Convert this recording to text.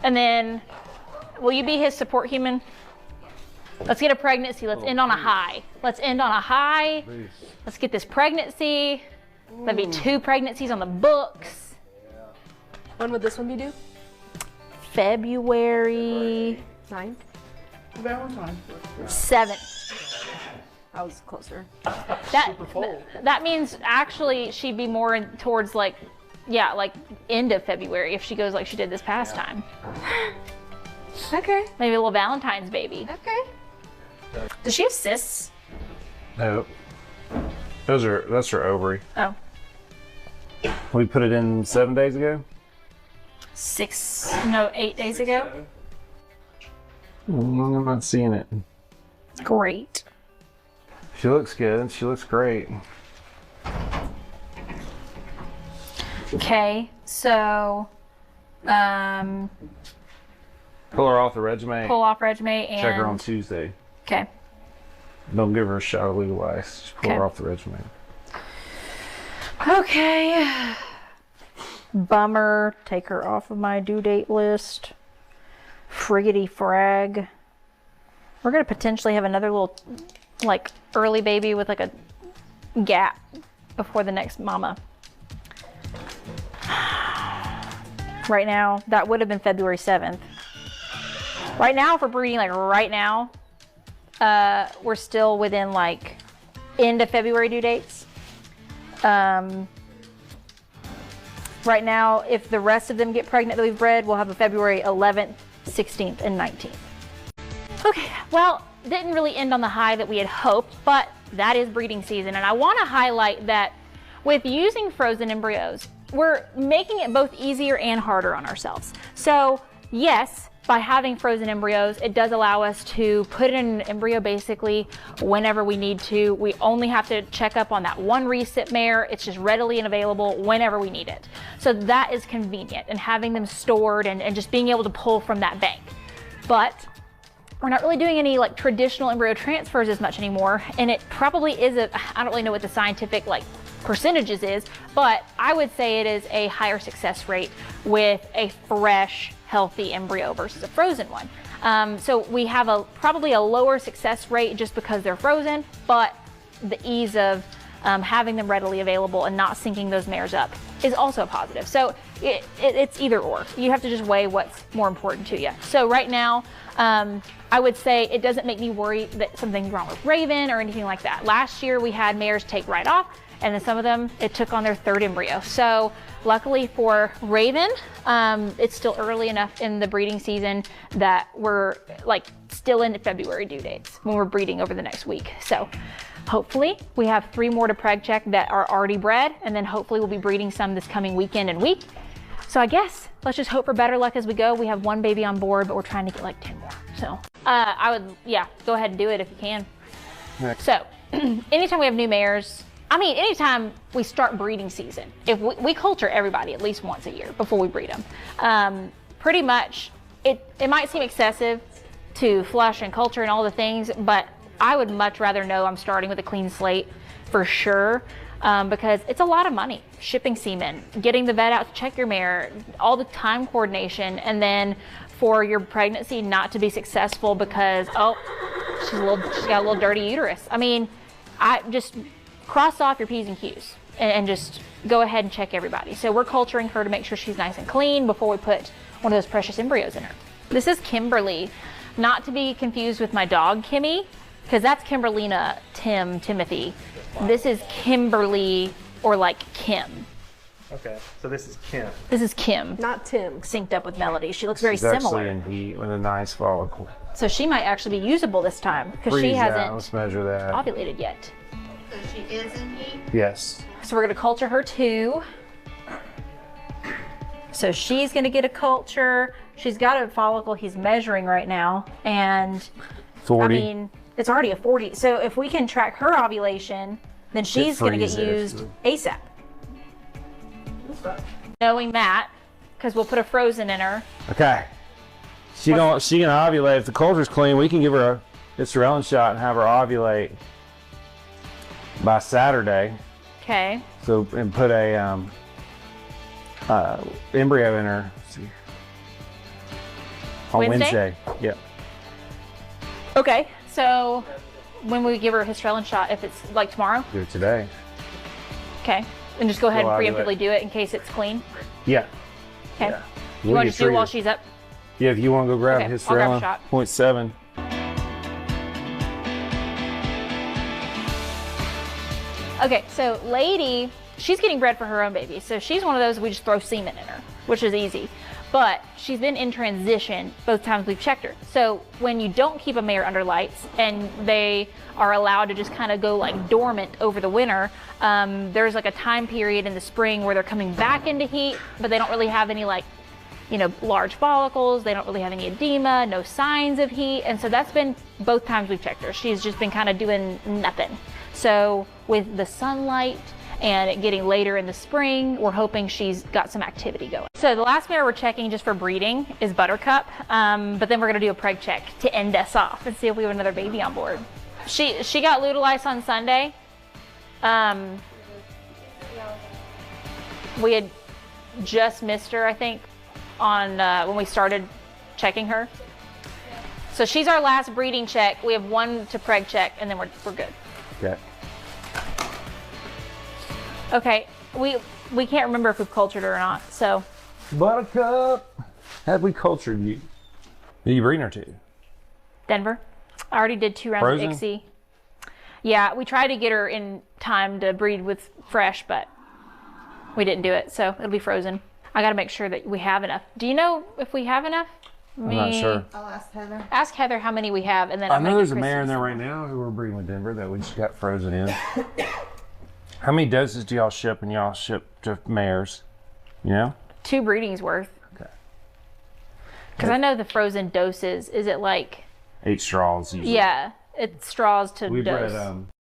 And then, will you be his support human? Let's get a pregnancy. Let's end on a high. Let's end on a high. Please. Let's get this pregnancy. That'd be 2 pregnancies on the books. When would this one be due? February 9th. Valentine's. 7th. I was closer. That means actually she'd be more towards like, yeah, like end of February if she goes like she did this past time. Okay. Maybe a little Valentine's baby. Okay. Does she have cysts? No. That's her ovary. Oh. We put it in 7 days ago. 8 days ago. I'm not seeing it. Great. She looks good. She looks great. Okay, so Pull her off the regimen. pull off regimen and Check her on Tuesday. Okay. Don't give her a shot of legal ice. Just pull Okay. her off the regimen. Okay. Bummer. Take her off of my due date list. Friggity frag. We're gonna potentially have another little, like, early baby with like a gap before the next mama. Right now, that would have been February 7th. Right now, if we're breeding like right now, we're still within like end of February due dates. Right now, if the rest of them get pregnant that we've bred, we'll have a February 11th, 16th, and 19th. Okay, well, didn't really end on the high that we had hoped, but that is breeding season. And I want to highlight that with using frozen embryos, we're making it both easier and harder on ourselves. So yes, by having frozen embryos, it does allow us to put in an embryo basically whenever we need to. We only have to check up on that one recip mare. It's just readily and available whenever we need it. So that is convenient, and having them stored and just being able to pull from that bank. But we're not really doing any like traditional embryo transfers as much anymore. And it probably is I don't really know what the scientific like percentages is, but I would say it is a higher success rate with a fresh, healthy embryo versus a frozen one. So we have probably a lower success rate just because they're frozen, but the ease of having them readily available and not syncing those mares up is also a positive. So it's either or. You have to just weigh what's more important to you. So right now, I would say it doesn't make me worry that something's wrong with Raven or anything like that. Last year we had mares take right off, and then some of them, it took on their 3rd embryo. So luckily for Raven, it's still early enough in the breeding season that we're like still in February due dates when we're breeding over the next week. So hopefully we have 3 more to preg check that are already bred, and then hopefully we'll be breeding some this coming weekend and week. So I guess let's just hope for better luck as we go. We have 1 baby on board, but we're trying to get like 10 more. So I would, yeah, go ahead and do it if you can. Next. So anytime we have new mares, anytime we start breeding season, if we culture everybody at least once a year before we breed them. Pretty much, it might seem excessive to flush and culture and all the things, but I would much rather know I'm starting with a clean slate for sure, because it's a lot of money. Shipping semen, getting the vet out to check your mare, all the time coordination, and then for your pregnancy not to be successful because, oh, she's got a little dirty uterus. I just cross off your P's and Q's and just go ahead and check everybody. So we're culturing her to make sure she's nice and clean before we put one of those precious embryos in her. This is Kimberly, not to be confused with my dog Kimmy, because that's Kimberlina, Timothy. This is Kimberly, or like Kim. Okay, so this is Kim. This is Kim. Not Tim. Synced up with Melody. She looks very She's actually similar. in heat with a nice follicle. So she might actually be usable this time because she Freeze that. hasn't Let's measure that. ovulated yet. So she is in heat? Yes. So we're gonna culture her too. So she's gonna get a culture. She's got a follicle he's measuring right now, and 40. it's already a 40. So if we can track her ovulation, then she's gonna get freeze it. used ASAP. Knowing that, because we'll put a frozen in her. Okay. She can ovulate. If the culture's clean, we can give her a Estrella shot and have her ovulate by Saturday. Okay. So, and put a embryo in her. Let's see. On Wednesday? Wednesday. Yeah. Okay, so when we give her a hystrelin shot, if it's like tomorrow? Do it today. Okay, and just go ahead Go and ovulate. preemptively do it in case it's clean? Yeah. Okay. Yeah. You want to just do it while she's up? Yeah, if you want to go grab Okay, his I'll grab a hystrelin, shot. 0.7. Okay, so Lady, she's getting bred for her own baby. So she's one of those we just throw semen in her, which is easy. But she's been in transition both times we've checked her. So when you don't keep a mare under lights and they are allowed to just kind of go like dormant over the winter, there's like a time period in the spring where they're coming back into heat, but they don't really have any like, you know, large follicles. They don't really have any edema, no signs of heat. And so that's been both times we've checked her. She's just been kind of doing nothing. So with the sunlight and it getting later in the spring, we're hoping she's got some activity going. So the last mare we're checking just for breeding is Buttercup, but then we're gonna do a preg check to end us off and see if we have another baby on board. She got lutealized on Sunday. We had just missed her, I think, on when we started checking her. So she's our last breeding check. We have one to preg check, and then we're good. Okay. Okay, we can't remember if we've cultured her or not, so. Buttercup, have we cultured you? Who you breeding her to? Denver. I already did 2 rounds Frozen? of ICSI. Yeah, we tried to get her in time to breed with fresh, but we didn't do it, so it'll be frozen. I gotta make sure that we have enough. Do you know if we have enough? I'm not sure. I'll ask Heather. Ask Heather how many we have, and then I I'll know make there's it a mare in Christmas. there right now who we're breeding with Denver that we just got frozen in. How many doses do y'all ship when y'all ship to mares? You know? 2 breedings worth. Okay. Because I know the frozen doses, is it like, 8 straws usually. yeah, it's straws to We dose. bred